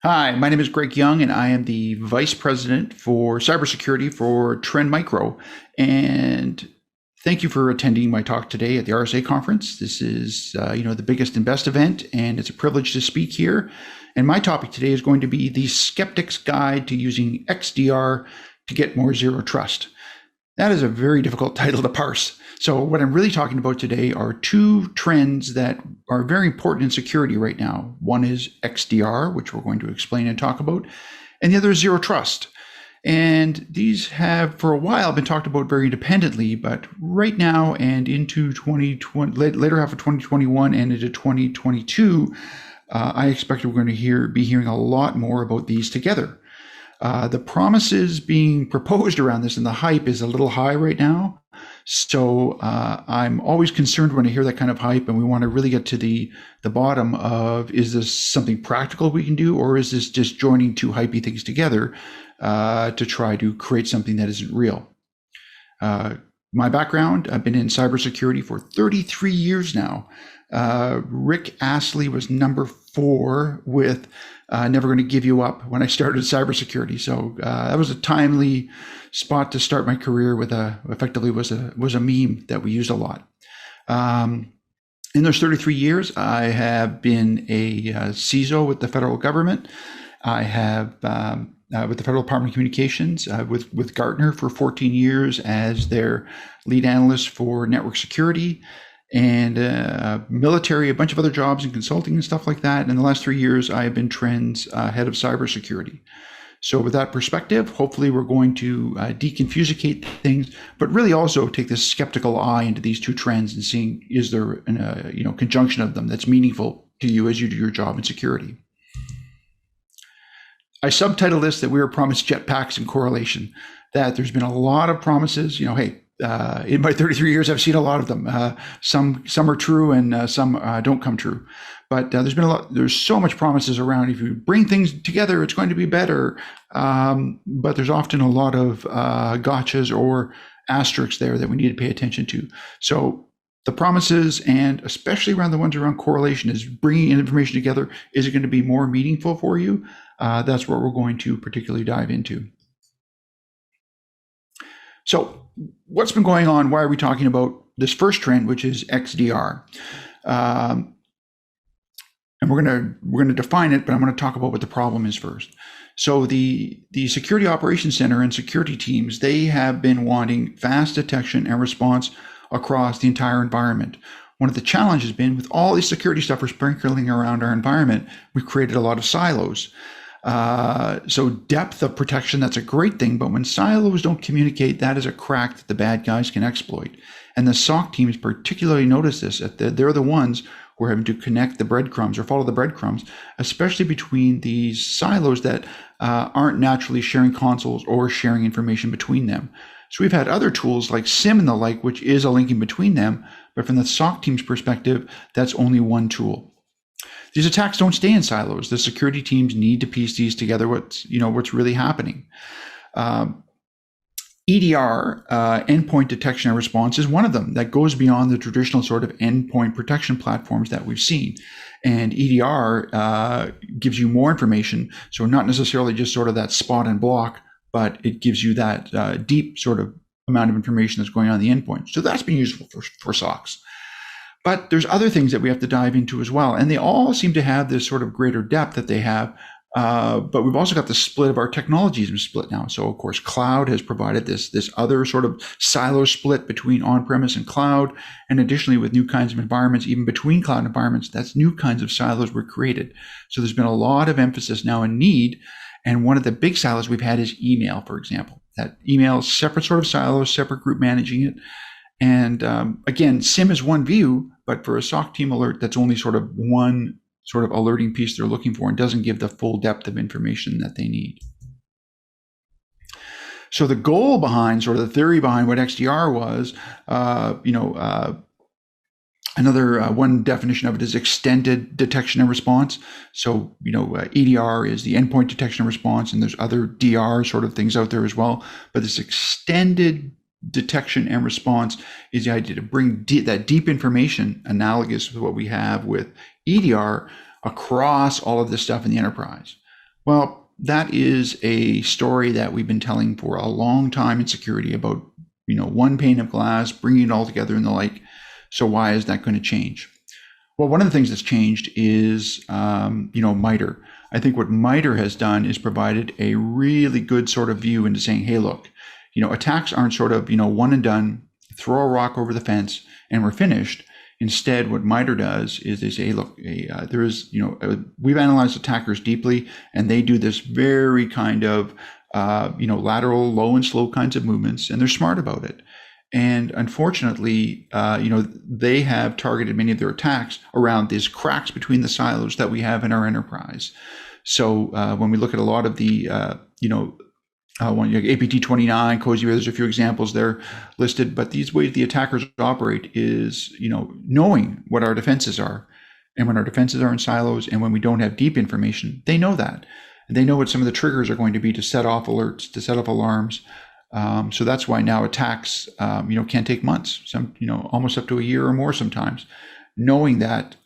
Hi, my name is Greg Young, and I am the Vice President for Cybersecurity for Trend Micro. And thank you for attending my talk today at the RSA conference. This is, the biggest and best event, and it's a privilege to speak here. And my topic today is going to be the Skeptic's Guide to Using XDR to Get More Zero Trust. That is a very difficult title to parse. So what I'm really talking about today are two trends that are very important in security right now. One is XDR, which we're going to explain and talk about, and the other is zero trust. And these have for a while been talked about very independently, but right now and into 2020, later half of 2021 and into 2022, I expect we're going to be hearing a lot more about these together. The promises being proposed around this and the hype is a little high right now. So I'm always concerned when I hear that kind of hype, and we want to really get to the bottom of, is this something practical we can do, or is this just joining two hypey things together to try to create something that isn't real? My background, I've been in cybersecurity for 33 years now. Rick Astley was number 4 with Never Going to Give You Up when I started cybersecurity. So that was a timely spot to start my career with effectively was a meme that we used a lot. In those 33 years, I have been a CISO with the federal government. I have with the Federal Department of Communications, with Gartner for 14 years as their lead analyst for network security, and military, a bunch of other jobs in consulting and stuff like that. And in the last 3 years, I have been Trend's head of cybersecurity. So with that perspective, hopefully we're going to deconfusicate things, but really also take this skeptical eye into these two trends and seeing, is there a conjunction of them that's meaningful to you as you do your job in security. I subtitle this that we were promised jetpacks and correlation, that there's been a lot of promises, hey, in my 33 years, I've seen a lot of them. Some are true and some don't come true. But there's so much promises around. If you bring things together, it's going to be better. But there's often a lot of gotchas or asterisks there that we need to pay attention to. So the promises, and especially around the ones around correlation, is bringing information together. Is it going to be more meaningful for you? That's what we're going to particularly dive into. So what's been going on? Why are we talking about this first trend, which is XDR? And we're going to define it, but I'm going to talk about what the problem is first. So the Security Operations Center and security teams, they have been wanting fast detection and response across the entire environment. One of the challenges has been with all this security stuff we're sprinkling around our environment, we've created a lot of silos. So depth of protection, that's a great thing, but when silos don't communicate, that is a crack that the bad guys can exploit. And the SOC teams particularly notice this, that they're the ones who are having to connect the breadcrumbs or follow the breadcrumbs, especially between these silos that aren't naturally sharing consoles or sharing information between them. So we've had other tools like SIM and the like, which is a link in between them, but from the SOC team's perspective, that's only one tool. These attacks don't stay in silos. The security teams need to piece these together. What's really happening. EDR, endpoint detection and response, is one of them that goes beyond the traditional sort of endpoint protection platforms that we've seen. And EDR gives you more information. So not necessarily just sort of that spot and block, but it gives you that deep sort of amount of information that's going on the endpoint. So that's been useful for SOCs. But there's other things that we have to dive into as well. And they all seem to have this sort of greater depth that they have. But we've also got the split of our technologies split now. So of course, cloud has provided this other sort of silo split between on-premise and cloud. And additionally, with new kinds of environments, even between cloud environments, that's new kinds of silos were created. So there's been a lot of emphasis now and need. And one of the big silos we've had is email, for example. That email is separate sort of silos, separate group managing it. And again, SIM is one view, but for a SOC team alert, that's only sort of one sort of alerting piece they're looking for and doesn't give the full depth of information that they need. So the goal behind, sort of the theory behind what XDR was, another one definition of it is extended detection and response. So, EDR is the endpoint detection and response, and there's other DR sort of things out there as well. But this extended detection and response is the idea to bring that deep information analogous with what we have with EDR across all of this stuff in the enterprise. Well, that is a story that we've been telling for a long time in security about, one pane of glass, bringing it all together and the like. So why is that going to change? Well, one of the things that's changed is, MITRE. I think what MITRE has done is provided a really good sort of view into saying, hey, look, attacks aren't sort of, one and done, throw a rock over the fence and we're finished. Instead, what MITRE does is they say, look, we've analyzed attackers deeply, and they do this very kind of, lateral, low and slow kinds of movements, and they're smart about it. And unfortunately, they have targeted many of their attacks around these cracks between the silos that we have in our enterprise. So when we look at a lot of the, APT29, Cozy, there's a few examples there listed, but these ways the attackers operate is, knowing what our defenses are. And when our defenses are in silos and when we don't have deep information, they know that. And they know what some of the triggers are going to be to set off alerts, to set off alarms. So that's why now attacks, can take months, some, almost up to a year or more sometimes, knowing that,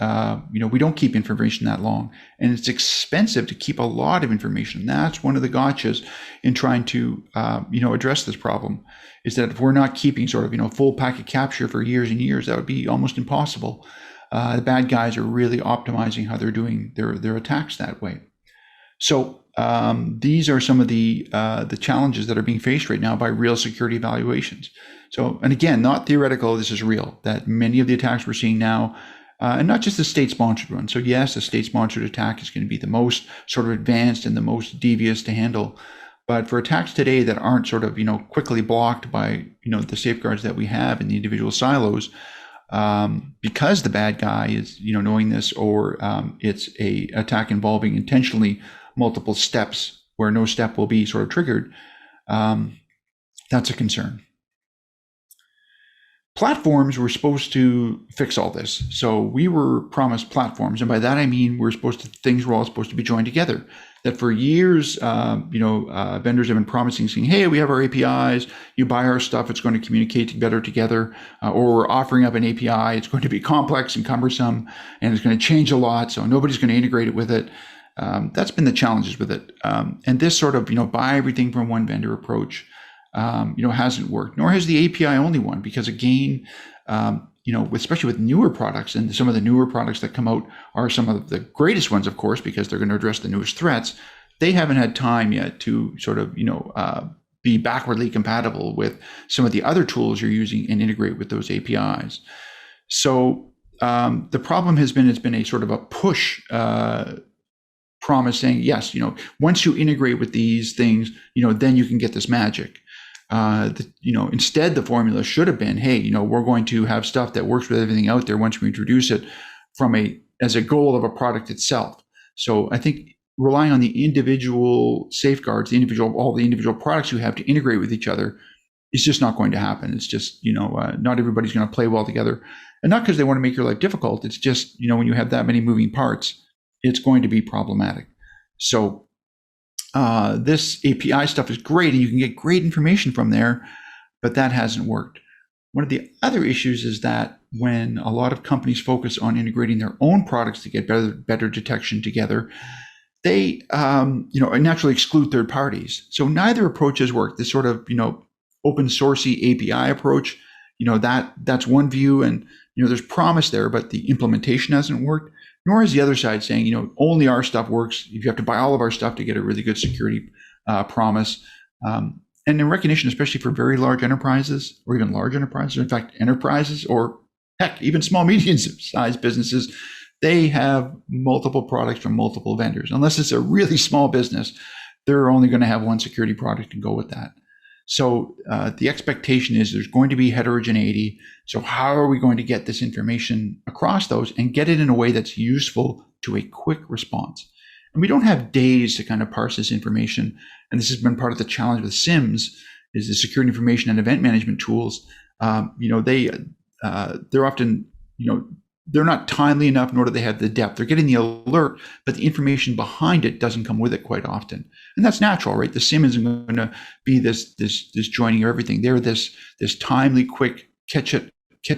we don't keep information that long, and it's expensive to keep a lot of information. That's one of the gotchas in trying to, address this problem, is that if we're not keeping sort of, full packet capture for years and years, that would be almost impossible. The bad guys are really optimizing how they're doing their attacks that way. So these are some of the challenges that are being faced right now by real security evaluations. So, and again, not theoretical, this is real, that many of the attacks we're seeing now, and not just the state-sponsored one. So yes, a state-sponsored attack is going to be the most sort of advanced and the most devious to handle. But for attacks today that aren't sort of, quickly blocked by, the safeguards that we have in the individual silos, because the bad guy is, knowing this, or it's a attack involving intentionally multiple steps where no step will be sort of triggered, that's a concern. Platforms were supposed to fix all this. So we were promised platforms. And by that, I mean, things were all supposed to be joined together. That for years, vendors have been promising, saying, hey, we have our APIs, you buy our stuff, it's going to communicate better together. Or we're offering up an API, it's going to be complex and cumbersome, and it's going to change a lot, so nobody's going to integrate it with it. That's been the challenges with it. And this sort of, buy everything from one vendor approach, hasn't worked, nor has the API only one, because again, especially with newer products, and some of the newer products that come out are some of the greatest ones, of course, because they're going to address the newest threats. They haven't had time yet to sort of, be backwardly compatible with some of the other tools you're using and integrate with those APIs. So the problem has been, it's been a sort of a push promise saying, yes, once you integrate with these things, then you can get this magic. Instead, the formula should have been, hey, we're going to have stuff that works with everything out there once we introduce it as a goal of a product itself. So I think relying on the individual safeguards, all the individual products you have to integrate with each other is just not going to happen. It's just, not everybody's going to play well together. And not because they want to make your life difficult. It's just, when you have that many moving parts, it's going to be problematic. So this API stuff is great, and you can get great information from there, but that hasn't worked. One of the other issues is that when a lot of companies focus on integrating their own products to get better detection together, they naturally exclude third parties. So neither approach has worked. This sort of open sourcey API approach, that's one view, and there's promise there, but the implementation hasn't worked. Nor is the other side saying, only our stuff works. You have to buy all of our stuff to get a really good security promise. And in recognition, especially for very large enterprises, or even large enterprises, in fact, enterprises, or heck, even small, medium-sized businesses, they have multiple products from multiple vendors. Unless it's a really small business, they're only going to have one security product and go with that. So the expectation is there's going to be heterogeneity. So how are we going to get this information across those and get it in a way that's useful to a quick response? And we don't have days to kind of parse this information. And this has been part of the challenge with SIEMs, is the security information and event management tools. They're often, they're not timely enough, nor do they have the depth. They're getting the alert, but the information behind it doesn't come with it quite often. And that's natural, right? The SIEM isn't going to be this joining of everything. They're this timely, quick, catch it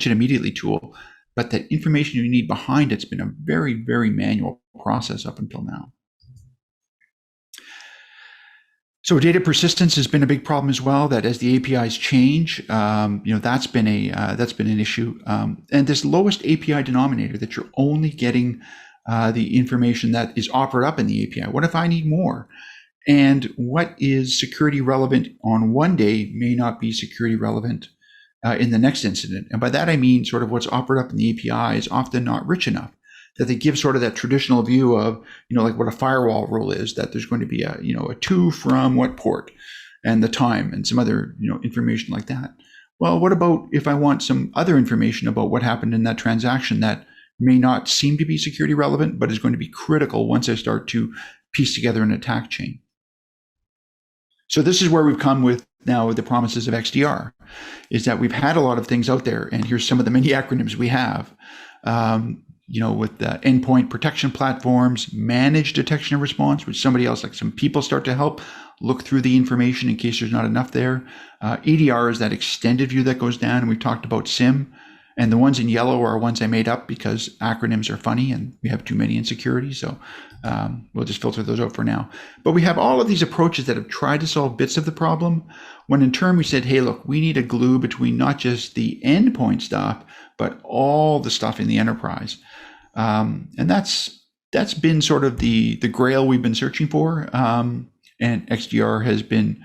immediately tool. But that information you need behind it's been a very, very manual process up until now. So data persistence has been a big problem as well. That as the APIs change, that's been an issue. And this lowest API denominator, that you're only getting the information that is offered up in the API. What if I need more? And what is security relevant on one day may not be security relevant in the next incident. And by that I mean sort of what's offered up in the API is often not rich enough, that they give sort of that traditional view of, like what a firewall rule is, that there's going to be a 2 from what port and the time and some other, information like that. Well, what about if I want some other information about what happened in that transaction that may not seem to be security relevant, but is going to be critical once I start to piece together an attack chain? So this is where we've come with now the promises of XDR, is that we've had a lot of things out there, and here's some of the many acronyms we have. With the endpoint protection platforms, managed detection and response, which somebody else, like some people, start to help look through the information in case there's not enough there. EDR is that extended view that goes down, and we've talked about SIM. And the ones in yellow are ones I made up because acronyms are funny and we have too many in security. So we'll just filter those out for now. But we have all of these approaches that have tried to solve bits of the problem, when in turn we said, hey, look, we need a glue between not just the endpoint stuff, but all the stuff in the enterprise. And that's been sort of the grail we've been searching for. And XDR has been,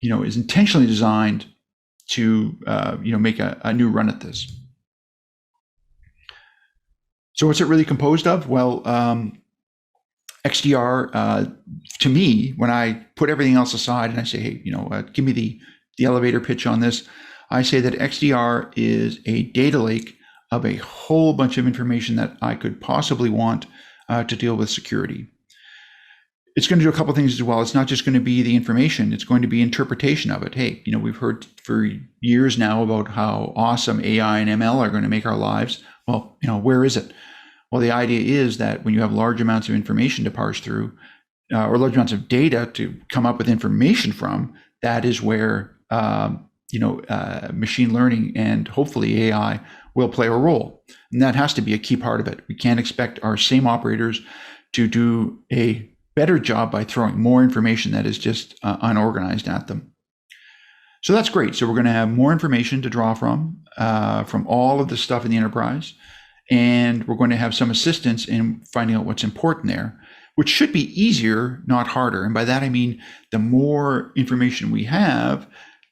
is intentionally designed to make a new run at this. So what's it really composed of? Well, XDR, to me, when I put everything else aside and I say, hey, give me the elevator pitch on this, I say that XDR is a data lake of a whole bunch of information that I could possibly want to deal with security. It's going to do a couple of things as well. It's not just going to be the information, it's going to be interpretation of it. Hey, we've heard for years now about how awesome AI and ML are going to make our lives. Well, where is it? Well, the idea is that when you have large amounts of information to parse through, or large amounts of data to come up with information from, that is where machine learning and hopefully AI will play a role. And that has to be a key part of it. We can't expect our same operators to do a better job by throwing more information that is just unorganized at them. So that's great. So we're going to have more information to draw from all of the stuff in the enterprise, and we're going to have some assistance in finding out what's important there, which should be easier, not harder. And by that I mean the more information we have,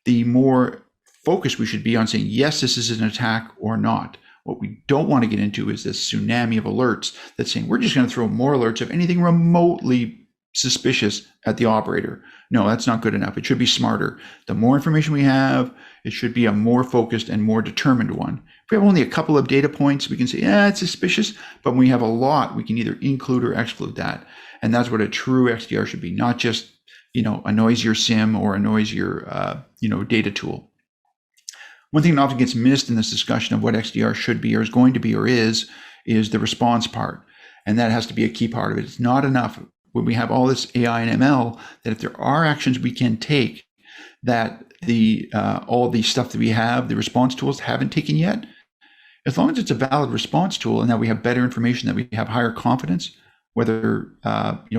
the more focused we should be on saying, yes, this is an attack or not. What we don't want to get into is this tsunami of alerts that's saying we're just going to throw more alerts of anything remotely suspicious at the operator. No, that's not good enough. It should be smarter. The more information we have, it should be a more focused and more determined one. If we have only a couple of data points, we can say, yeah, it's suspicious. But when we have a lot, we can either include or exclude that. And that's what a true XDR should be, not just a noisier SIM or a noisier data tool. One thing that often gets missed in this discussion of what XDR should be or is going to be or is the response part. And that has to be a key part of it. It's not enough when we have all this AI and ML that if there are actions we can take that all the stuff that we have, the response tools haven't taken yet, as long as it's a valid response tool and that we have better information, that we have higher confidence, whether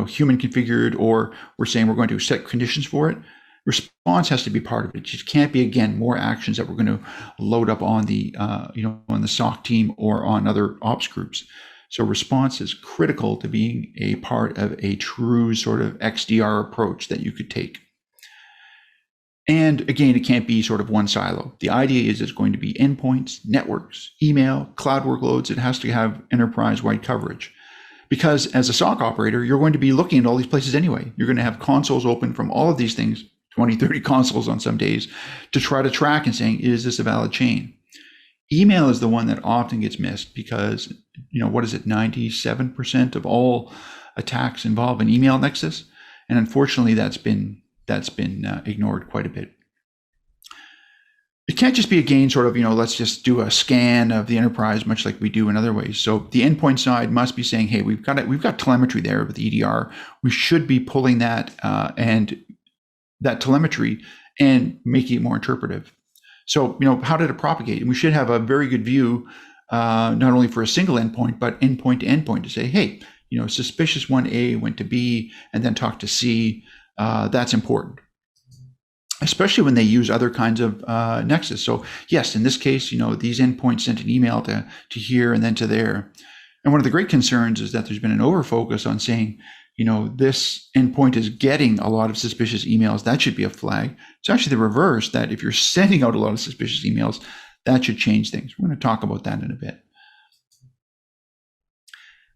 human configured or we're saying we're going to set conditions for it, response has to be part of it. It just can't be, again, more actions that we're going to load up on the on the SOC team or on other ops groups. So response is critical to being a part of a true sort of XDR approach that you could take. And again, it can't be sort of one silo. The idea is it's going to be endpoints, networks, email, cloud workloads. It has to have enterprise-wide coverage. Because as a SOC operator, you're going to be looking at all these places anyway. You're going to have consoles open from all of these things, 20, 30 consoles on some days, to try to track and saying, is this a valid chain? Email is the one that often gets missed because, 97% of all attacks involve an email nexus. And unfortunately, that's been ignored quite a bit. It can't just be, again, sort of, let's just do a scan of the enterprise, much like we do in other ways. So the endpoint side must be saying, hey, we've got telemetry there with EDR. We should be pulling that and that telemetry and making it more interpretive. So, how did it propagate? And we should have a very good view, not only for a single endpoint, but endpoint to endpoint to say, hey, suspicious 1A went to B and then talked to C. that's important, especially when they use other kinds of nexus. So yes, in this case, these endpoints sent an email to here and then to there. And one of the great concerns is that there's been an overfocus on saying, this endpoint is getting a lot of suspicious emails. That should be a flag. It's actually the reverse, that if you're sending out a lot of suspicious emails, that should change things. We're going to talk about that in a bit.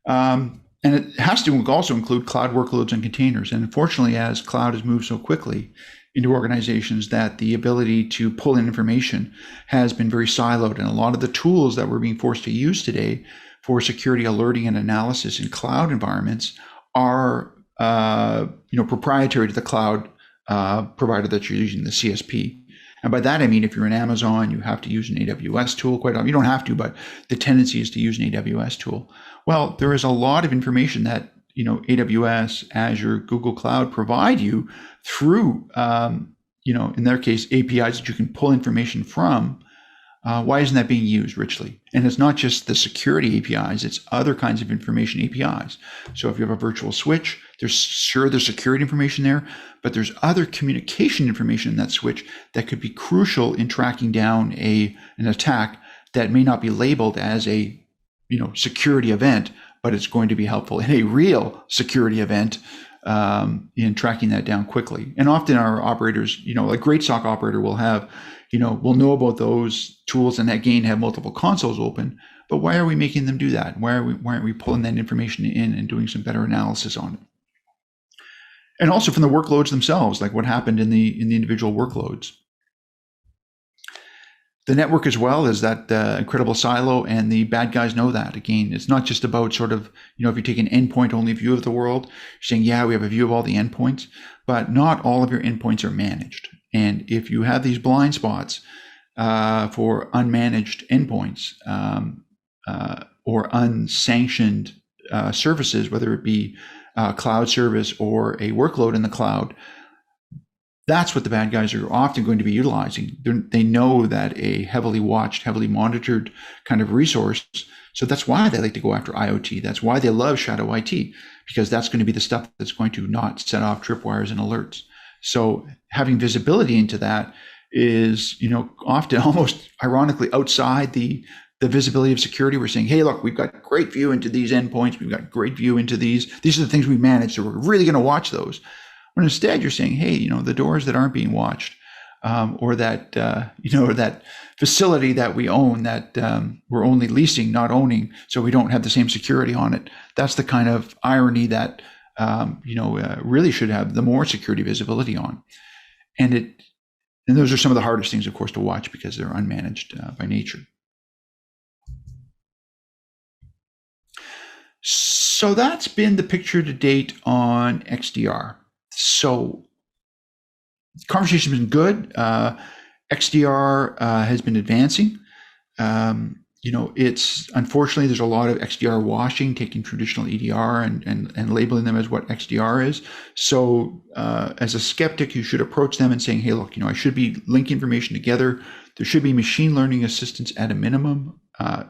And it has to also include cloud workloads and containers. And unfortunately, as cloud has moved so quickly into organizations, that the ability to pull in information has been very siloed. And a lot of the tools that we're being forced to use today for security alerting and analysis in cloud environments are proprietary to the cloud provider that you're using, the CSP. And by that, I mean, if you're in Amazon, you have to use an AWS tool quite often. You don't have to, but the tendency is to use an AWS tool. Well, there is a lot of information that, AWS, Azure, Google Cloud provide you through, in their case, APIs that you can pull information from. Why isn't that being used richly? And it's not just the security APIs, it's other kinds of information APIs. So if you have a virtual switch, there's security information there, but there's other communication information in that switch that could be crucial in tracking down an attack that may not be labeled as a security event, but it's going to be helpful in a real security event in tracking that down quickly. And often our operators, like great SOC operator will have, we'll know about those tools and again have multiple consoles open, but why are we making them do that? Why aren't we pulling that information in and doing some better analysis on it? And also from the workloads themselves, like what happened in the individual workloads. The network as well is that incredible silo, and the bad guys know that. Again, it's not just about sort of, if you take an endpoint only view of the world, you're saying, yeah, we have a view of all the endpoints, but not all of your endpoints are managed. And if you have these blind spots for unmanaged endpoints or unsanctioned services, whether it be a cloud service or a workload in the cloud, that's what the bad guys are often going to be utilizing. They know that a heavily watched, heavily monitored kind of resource. So that's why they like to go after IoT. That's why they love shadow IT, because that's going to be the stuff that's going to not set off tripwires and alerts. So having visibility into that is, often almost ironically outside the visibility of security. We're saying, hey, look, we've got great view into these endpoints. We've got great view into these. These are the things we manage. So we're really going to watch those. When instead you're saying, hey, the doors that aren't being watched, or that, or that facility that we own that we're only leasing, not owning, so we don't have the same security on it. That's the kind of irony that, really should have the more security visibility on. And those are some of the hardest things, of course, to watch because they're unmanaged by nature. So that's been the picture to date on XDR. So conversation's been good. XDR has been advancing. It's unfortunately there's a lot of XDR washing, taking traditional EDR and labeling them as what XDR is. So as a skeptic, you should approach them and saying, hey, look, I should be linking information together. There should be machine learning assistance at a minimum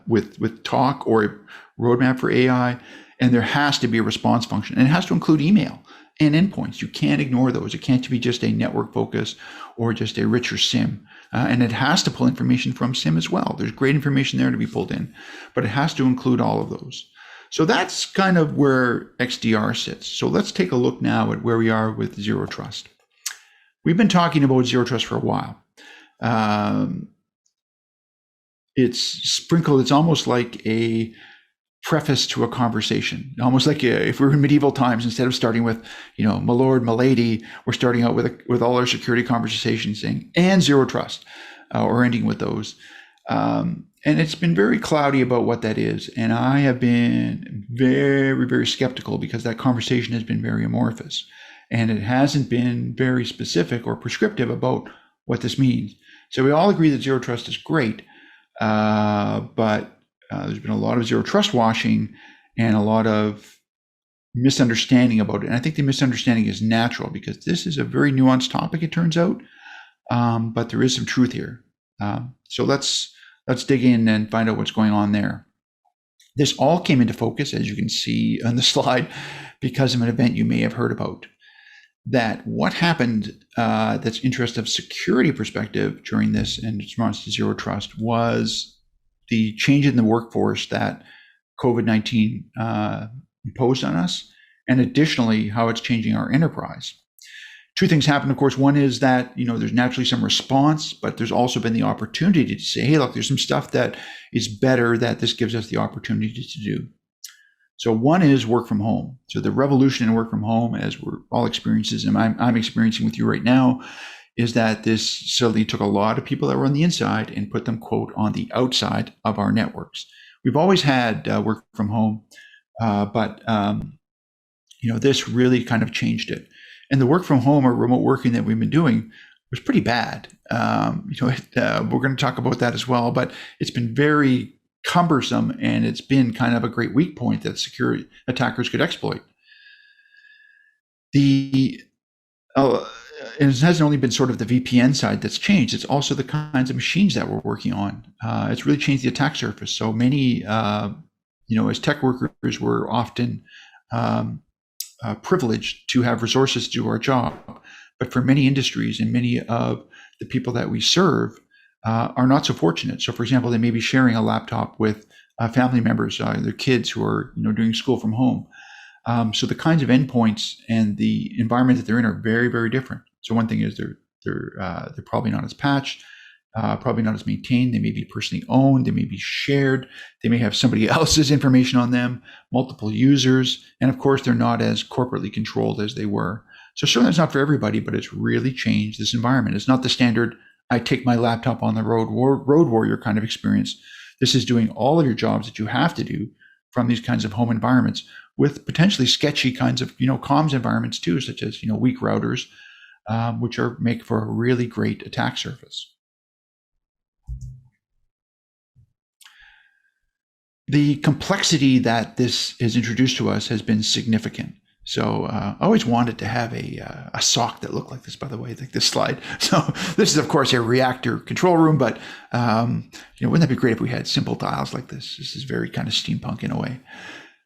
with talk or a roadmap for AI, and there has to be a response function, and it has to include email and endpoints. You can't ignore those. It can't be just a network focus or just a richer SIM. And it has to pull information from SIM as well. There's great information there to be pulled in, but it has to include all of those. So that's kind of where XDR sits. So let's take a look now at where we are with Zero Trust. We've been talking about Zero Trust for a while. It's sprinkled. It's almost like a preface to a conversation, almost like if we were in medieval times, instead of starting with, my lord, my lady, we're starting out with all our security conversations saying, and Zero Trust, or ending with those. And it's been very cloudy about what that is. And I have been very, very skeptical because that conversation has been very amorphous and it hasn't been very specific or prescriptive about what this means. So we all agree that Zero Trust is great, but there's been a lot of Zero Trust washing and a lot of misunderstanding about it. And I think the misunderstanding is natural because this is a very nuanced topic, it turns out, but there is some truth here. So let's dig in and find out what's going on there. This all came into focus, as you can see on the slide, because of an event you may have heard about. that what happened that's interest of security perspective during this in response to zero trust was the change in the workforce that COVID-19 imposed on us, and additionally, how it's changing our enterprise. Two things happen, of course. One is that, there's naturally some response, but there's also been the opportunity to say, hey, look, there's some stuff that is better that this gives us the opportunity to do. So one is work from home. So the revolution in work from home, as we're all experiencing, and I'm experiencing with you right now, is that this suddenly took a lot of people that were on the inside and put them, quote, on the outside of our networks. We've always had work from home, but this really kind of changed it. And the work from home or remote working that we've been doing was pretty bad. We're going to talk about that as well, but it's been very cumbersome, and it's been kind of a great weak point that security attackers could exploit. And it hasn't only been sort of the VPN side that's changed, it's also the kinds of machines that we're working on. It's really changed the attack surface. So many, as tech workers, we're often privileged to have resources to do our job. But for many industries and many of the people that we serve are not so fortunate. So, for example, they may be sharing a laptop with family members, their kids who are doing school from home. So the kinds of endpoints and the environment that they're in are very, very different. So one thing is they're probably not as patched, probably not as maintained. They may be personally owned. They may be shared. They may have somebody else's information on them, multiple users. And of course, they're not as corporately controlled as they were. So certainly it's not for everybody, but it's really changed this environment. It's not the standard, I take my laptop on the road warrior kind of experience. This is doing all of your jobs that you have to do from these kinds of home environments with potentially sketchy kinds of, comms environments too, such as, weak routers, which make for a really great attack surface. The complexity that this has introduced to us has been significant. So I always wanted to have a SOC that looked like this, by the way, like this slide. So this is, of course, a reactor control room, but wouldn't that be great if we had simple dials like this? This is very kind of steampunk in a way.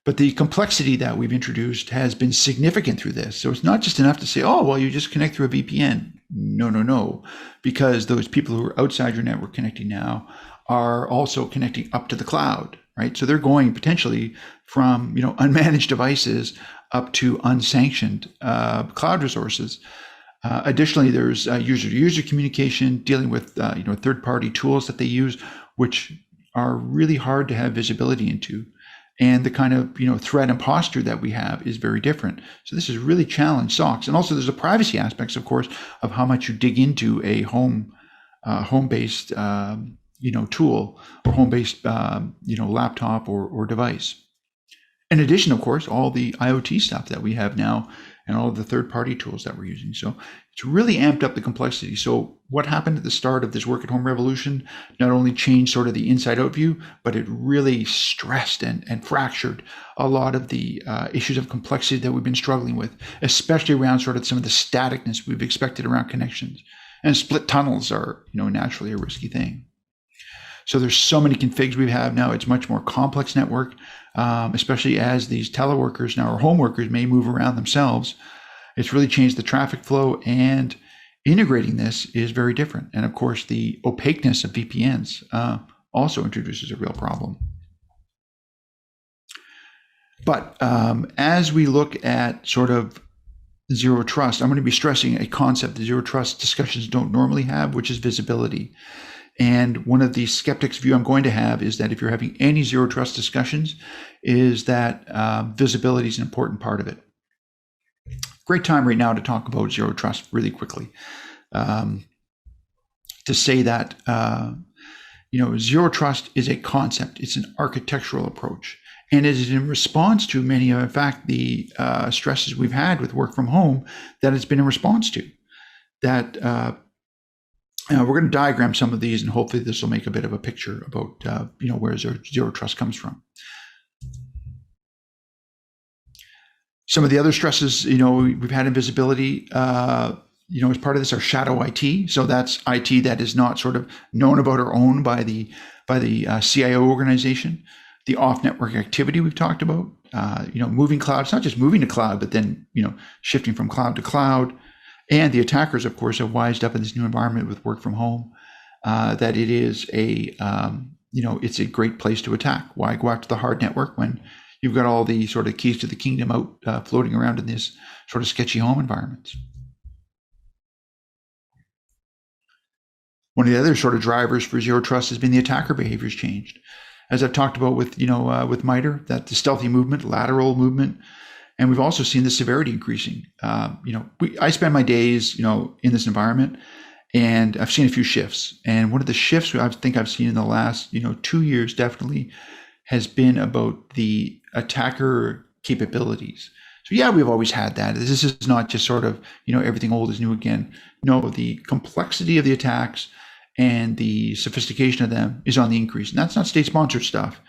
But the complexity that we've introduced has been significant through this. So it's not just enough to say, oh, well, you just connect through a VPN. No, because those people who are outside your network connecting now are also connecting up to the cloud, right? So they're going potentially from, unmanaged devices up to unsanctioned cloud resources. Additionally, there's user-to-user communication, dealing with third-party tools that they use, which are really hard to have visibility into. And the kind of threat and posture that we have is very different. So this has really challenged SOCs. And also there's the privacy aspects, of course, of how much you dig into a home-based tool or home-based laptop or device. In addition, of course, all the IoT stuff that we have now and all of the third-party tools that we're using. So it's really amped up the complexity. So what happened at the start of this work-at-home revolution not only changed sort of the inside-out view, but it really stressed and fractured a lot of the issues of complexity that we've been struggling with, especially around sort of some of the staticness we've expected around connections. And split tunnels are, naturally a risky thing. So there's so many configs we have now. It's much more complex network, especially as these teleworkers now or home workers may move around themselves. It's really changed the traffic flow, and integrating this is very different. And of course, the opaqueness of VPNs also introduces a real problem. But as we look at sort of zero trust, I'm going to be stressing a concept that zero trust discussions don't normally have, which is visibility. And one of the skeptics' view I'm going to have is that if you're having any zero trust discussions, is that visibility is an important part of it. Great time right now to talk about zero trust really quickly. To say that zero trust is a concept, it's an architectural approach, and it is in response to many of, in fact, the stresses we've had with work from home that it's been in response to. That we're going to diagram some of these, and hopefully this will make a bit of a picture about where zero trust comes from. Some of the other stresses we've had in visibility, as part of this are shadow IT. So that's IT that is not sort of known about or owned by the CIO organization. the off-network activity we've talked about, moving cloud. It's not just moving to cloud, but then, shifting from cloud to cloud. And the attackers, of course, have wised up in this new environment with work from home, that it is it's a great place to attack. Why go after the hard network when you've got all the sort of keys to the kingdom out floating around in this sort of sketchy home environments? One of the other sort of drivers for zero trust has been the attacker behaviors changed. As I've talked about with MITRE, that the stealthy movement, lateral movement, and we've also seen the severity increasing. I spend my days, in this environment, and I've seen a few shifts. And one of the shifts I think I've seen in the last, 2 years definitely has been about the attacker capabilities. So yeah, we've always had that. This is not just sort of, everything old is new again. No, the complexity of the attacks and the sophistication of them is on the increase. And that's not state-sponsored stuff.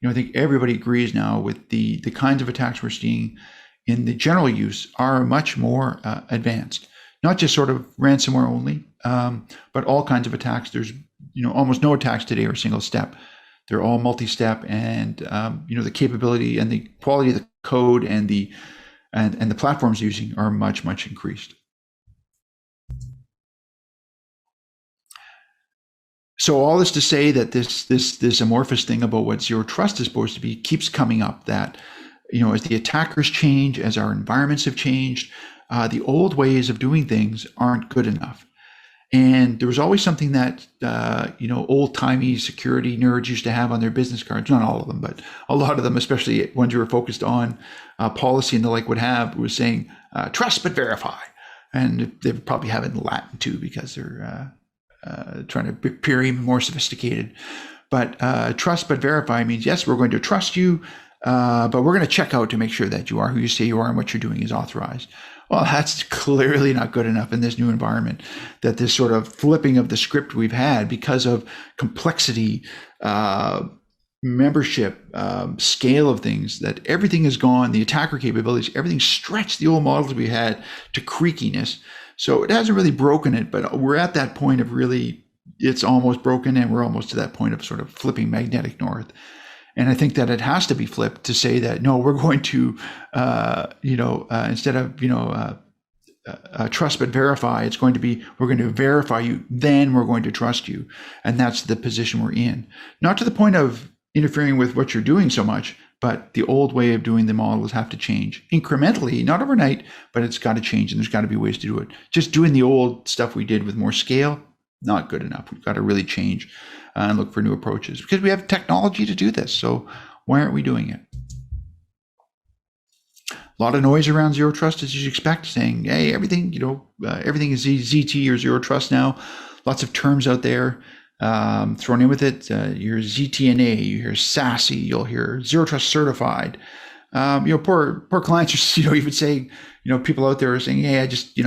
I think everybody agrees now with the kinds of attacks we're seeing in the general use are much more advanced. Not just sort of ransomware only, but all kinds of attacks. There's, almost no attacks today are single step. They're all multi-step, and the capability and the quality of the code and the platforms using are much, much increased. So all this to say that this amorphous thing about what zero trust is supposed to be keeps coming up, that, as the attackers change, as our environments have changed, the old ways of doing things aren't good enough. And there was always something that, old-timey security nerds used to have on their business cards. Not all of them, but a lot of them, especially ones who were focused on policy and the like, would have, was saying, trust but verify. And they would probably have it in Latin too, because they're trying to appear even more sophisticated. But trust but verify means, yes, we're going to trust you, but we're going to check out to make sure that you are who you say you are and what you're doing is authorized. Well, that's clearly not good enough in this new environment, that this sort of flipping of the script we've had because of complexity, membership, scale of things, that everything is gone, the attacker capabilities, everything stretched the old models we had to creakiness. So it hasn't really broken it, but we're at that point of really, it's almost broken, and we're almost to that point of sort of flipping magnetic north. And I think that it has to be flipped to say that, no, we're going to, instead of, trust but verify, it's going to be, we're going to verify you, then we're going to trust you. And that's the position we're in. Not to the point of interfering with what you're doing so much, but the old way of doing the models have to change incrementally, not overnight, but it's got to change, and there's got to be ways to do it. Just doing the old stuff we did with more scale, not good enough. We've got to really change and look for new approaches, because we have technology to do this. So why aren't we doing it? A lot of noise around zero trust, as you'd expect, saying, hey, everything, everything is ZT or zero trust now. Lots of terms out there thrown in with it. You hear ZTNA, you hear SASE, you'll hear zero trust certified. Poor clients are, even saying, people out there are saying, hey, I just,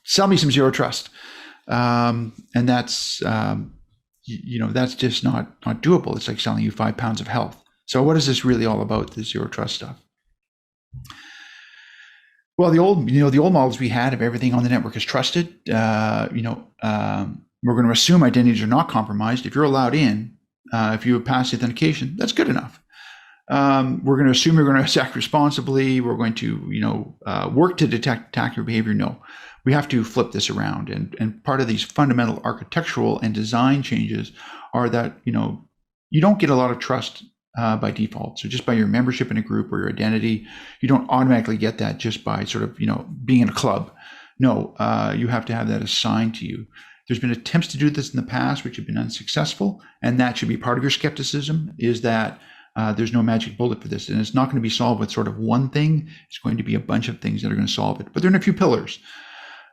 sell me some zero trust. And that's, that's just not doable. It's like selling you 5 pounds of health. So what is this really all about, this zero trust stuff? Well, the old models we had of everything on the network is trusted. We're going to assume identities are not compromised. If you're allowed in, if you have passed authentication, that's good enough. We're going to assume you're going to act responsibly. We're going to, work to detect attacker behavior. No, we have to flip this around. And part of these fundamental architectural and design changes are that, you don't get a lot of trust by default. So just by your membership in a group or your identity, you don't automatically get that just by sort of, being in a club. No, you have to have that assigned to you. There's been attempts to do this in the past, which have been unsuccessful. And that should be part of your skepticism, is that there's no magic bullet for this. And it's not going to be solved with sort of one thing. It's going to be a bunch of things that are going to solve it. But there are a few pillars.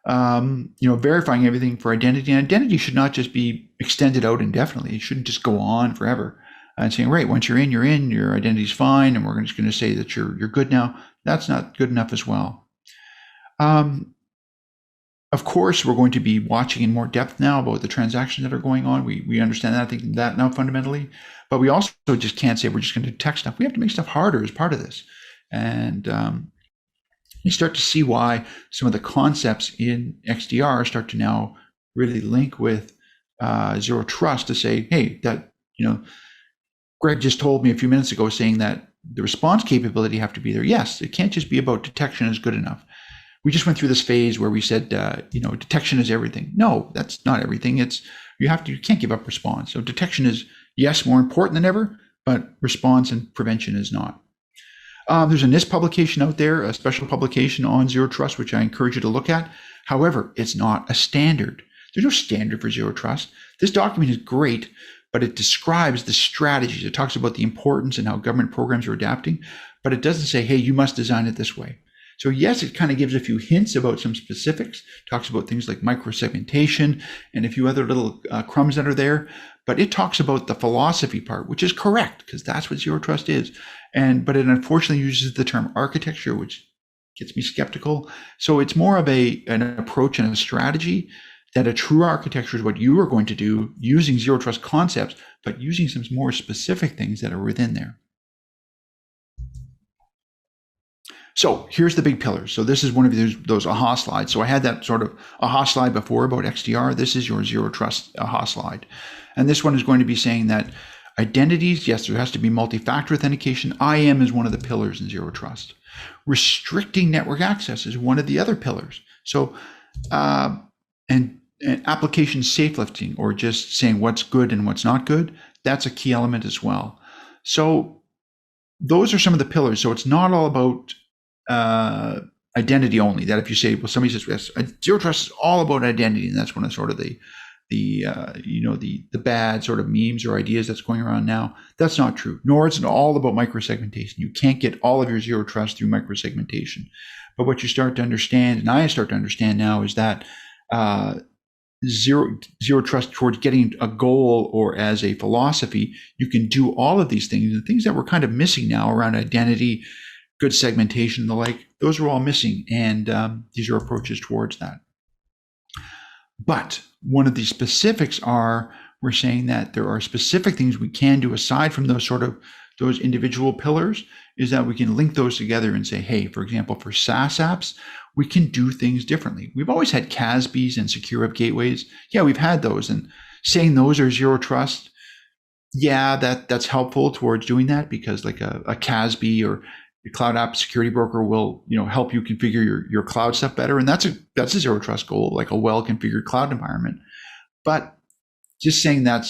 Verifying everything for identity. And identity should not just be extended out indefinitely. It shouldn't just go on forever. And saying, right, once you're in, your identity's fine, and we're just going to say that you're good now. That's not good enough as well. Of course, we're going to be watching in more depth now about the transactions that are going on. We understand that, I think, that now fundamentally. But we also just can't say we're just going to detect stuff. We have to make stuff harder as part of this. And you start to see why some of the concepts in XDR start to now really link with zero trust, to say, hey, that, Greg just told me a few minutes ago saying that the response capability have to be there. Yes, it can't just be about detection is good enough. We just went through this phase where we said, detection is everything. No, that's not everything. You can't give up response. So detection is, yes, more important than ever, but response and prevention is not. There's a NIST publication out there, a special publication on Zero Trust, which I encourage you to look at. However, it's not a standard. There's no standard for Zero Trust. This document is great, but it describes the strategies. It talks about the importance and how government programs are adapting, but it doesn't say, hey, you must design it this way. So yes, it kind of gives a few hints about some specifics, talks about things like microsegmentation and a few other little crumbs that are there, but it talks about the philosophy part, which is correct because that's what Zero Trust is. But it unfortunately uses the term architecture, which gets me skeptical. So it's more of an approach and a strategy that a true architecture is what you are going to do using Zero Trust concepts, but using some more specific things that are within there. So here's the big pillars. So this is one of those AHA slides. So I had that sort of AHA slide before about XDR. This is your Zero Trust AHA slide. And this one is going to be saying that identities, yes, there has to be multi-factor authentication. IAM is one of the pillars in Zero Trust. Restricting network access is one of the other pillars. So, and application safe lifting, or just saying what's good and what's not good, that's a key element as well. So those are some of the pillars. So it's not all about identity only. That if you say, well, somebody says, yes, Zero Trust is all about identity, and that's one of sort of the bad sort of memes or ideas that's going around now. That's not true. Nor is it all about microsegmentation. You can't get all of your Zero Trust through microsegmentation. But what you start to understand, and I start to understand now, is that Zero Trust towards getting a goal or as a philosophy, you can do all of these things. The things that we're kind of missing now around identity, good segmentation, and the like, those are all missing. And these are approaches towards that. But one of the specifics are, we're saying that there are specific things we can do aside from those individual pillars, is that we can link those together and say, hey, for example, for SaaS apps, we can do things differently. We've always had CASBs and secure web gateways. Yeah, we've had those, and saying those are Zero Trust, yeah, that's helpful towards doing that, because like a CASB or the cloud app security broker will, help you configure your cloud stuff better. And that's a Zero Trust goal, like a well-configured cloud environment. But just saying that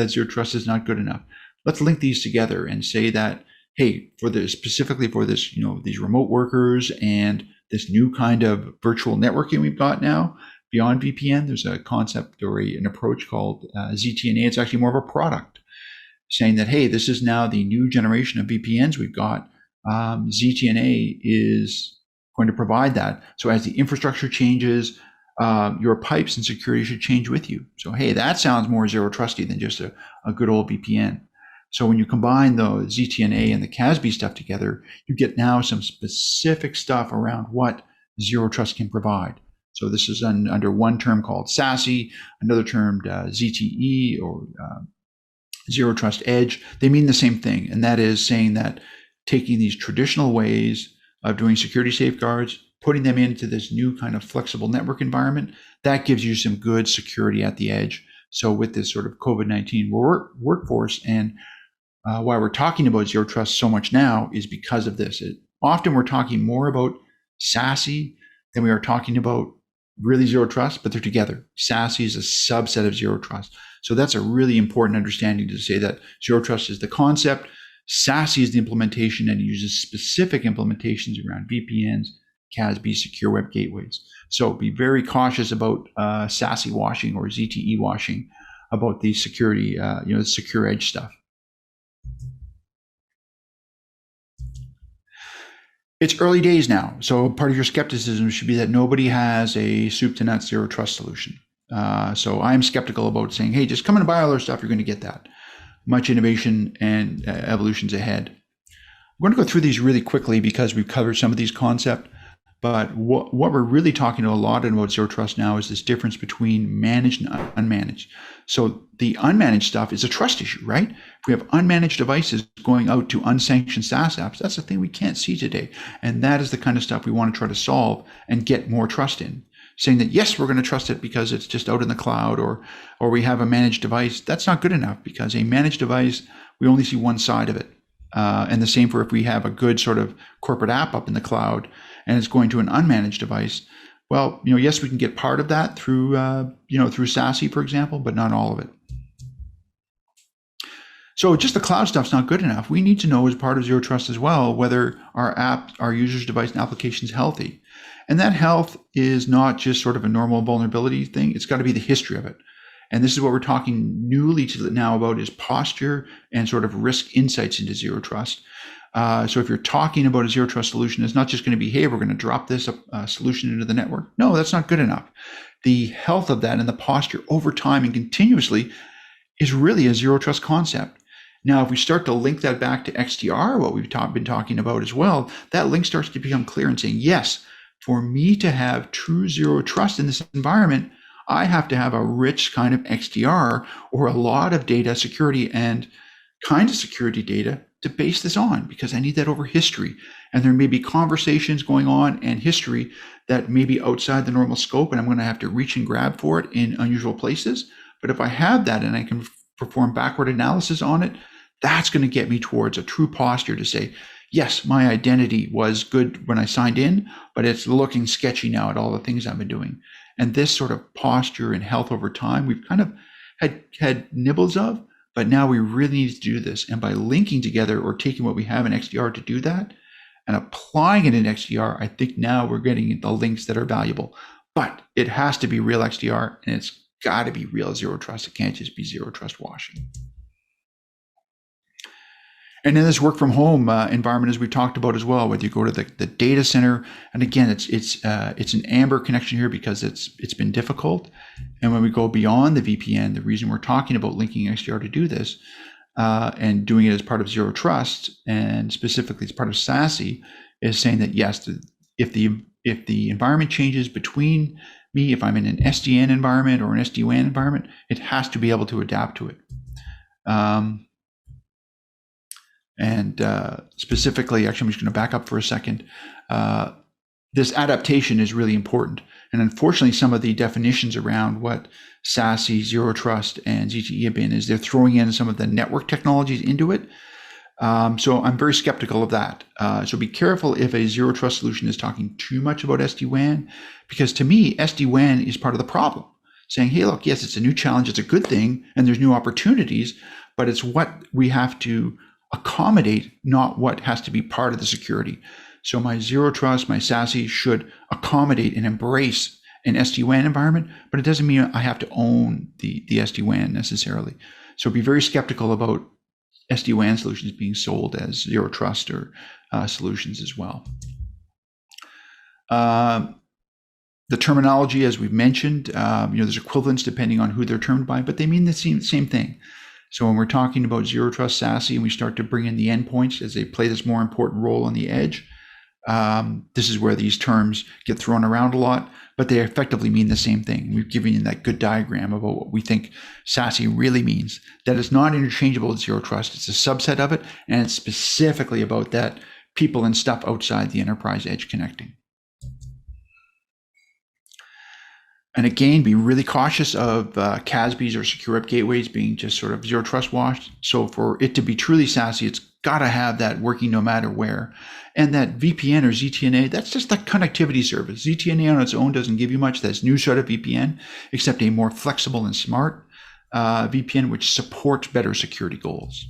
Zero Trust is not good enough. Let's link these together and say that, hey, specifically for this, these remote workers and this new kind of virtual networking we've got now beyond VPN, there's a concept or an approach called ZTNA. It's actually more of a product saying that, hey, this is now the new generation of VPNs we've got. ZTNA is going to provide that. So as the infrastructure changes, your pipes and security should change with you. So, hey, that sounds more Zero Trusty than just a good old VPN. So when you combine the ZTNA and the CASB stuff together, you get now some specific stuff around what Zero Trust can provide. So this is under one term called SASE, another term ZTE or Zero Trust Edge. They mean the same thing, and that is saying that taking these traditional ways of doing security safeguards, putting them into this new kind of flexible network environment, that gives you some good security at the edge. So with this sort of COVID-19 workforce, and why we're talking about Zero Trust so much now is because of this. Often we're talking more about SASE than we are talking about really Zero Trust, but they're together. SASE is a subset of Zero Trust. So that's a really important understanding, to say that Zero Trust is the concept, SASE is the implementation, and it uses specific implementations around VPNs, CASB, secure web gateways. So be very cautious about SASE washing or ZTE washing about the security, the secure edge stuff. It's early days now, so part of your skepticism should be that nobody has a soup to nuts Zero Trust solution. So I'm skeptical about saying, hey, just come and buy all our stuff, you're going to get that. Much innovation and evolutions ahead. We're going to go through these really quickly because we've covered some of these concepts. But what we're really talking a lot about Zero Trust now is this difference between managed and unmanaged. So the unmanaged stuff is a trust issue, right? If we have unmanaged devices going out to unsanctioned SaaS apps, that's the thing we can't see today. And that is the kind of stuff we want to try to solve and get more trust in. saying that, yes, we're going to trust it because it's just out in the cloud, or we have a managed device. That's not good enough, because a managed device, we only see one side of it. And the same for if we have a good sort of corporate app up in the cloud and it's going to an unmanaged device. Well, yes, we can get part of that through, through SASE, for example, but not all of it. So just the cloud stuff's not good enough. We need to know, as part of Zero Trust as well, whether our app, our user's device and application is healthy. And that health is not just sort of a normal vulnerability thing. It's got to be the history of it. And this is what we're talking newly now about, is posture and sort of risk insights into Zero Trust. So if you're talking about a Zero Trust solution, it's not just going to be, hey, we're going to drop this solution into the network. No, that's not good enough. The health of that and the posture over time and continuously is really a Zero Trust concept. Now, if we start to link that back to XDR, what we've been talking about as well, that link starts to become clear and saying, yes, for me to have true Zero Trust in this environment, I have to have a rich kind of XDR, or a lot of data security and kind of security data to base this on, because I need that over history. And there may be conversations going on and history that may be outside the normal scope, and I'm going to have to reach and grab for it in unusual places. But if I have that and I can perform backward analysis on it, that's going to get me towards a true posture to say, yes, my identity was good when I signed in, but it's looking sketchy now at all the things I've been doing. And this sort of posture and health over time, we've kind of had nibbles of, but now we really need to do this. And by linking together, or taking what we have in XDR to do that and applying it in XDR, I think now we're getting the links that are valuable. But it has to be real XDR, and it's got to be real Zero Trust. It can't just be Zero Trust washing. And in this work from home environment, as we talked about as well, whether you go to the data center, and again, it's an amber connection here because it's been difficult. And when we go beyond the VPN, the reason we're talking about linking XDR to do this and doing it as part of Zero Trust, and specifically as part of SASE, is saying that yes, if the environment changes between me, if I'm in an SDN environment or an SD-WAN environment, it has to be able to adapt to it. And specifically, actually, I'm just going to back up for a second. This adaptation is really important. And unfortunately, some of the definitions around what SASE, Zero Trust, and ZTE have been, is they're throwing in some of the network technologies into it. So I'm very skeptical of that. So be careful if a Zero Trust solution is talking too much about SD-WAN, because to me, SD-WAN is part of the problem. Saying, hey, look, yes, it's a new challenge, it's a good thing, and there's new opportunities, but it's what we have to accommodate, not what has to be part of the security. So my Zero Trust, my SASE should accommodate and embrace an SD-WAN environment, but it doesn't mean I have to own the SD-WAN necessarily. So be very skeptical about SD-WAN solutions being sold as Zero Trust or solutions as well. The terminology, as we've mentioned, there's equivalents depending on who they're termed by, but they mean the same thing. So when we're talking about Zero Trust SASE and we start to bring in the endpoints as they play this more important role on the edge, this is where these terms get thrown around a lot, but they effectively mean the same thing. We've given you that good diagram about what we think SASE really means, that it's not interchangeable with Zero Trust. It's a subset of it, and it's specifically about that people and stuff outside the enterprise edge connecting. And again, be really cautious of CASBs or secure web gateways being just sort of Zero Trust washed. So for it to be truly SASE, it's got to have that working no matter where. And that VPN or ZTNA, that's just a connectivity service. ZTNA on its own doesn't give you much. That's new sort of VPN, except a more flexible and smart VPN, which supports better security goals.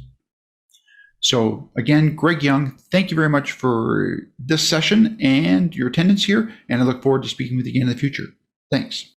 So again, Greg Young, thank you very much for this session and your attendance here. And I look forward to speaking with you again in the future. Thanks.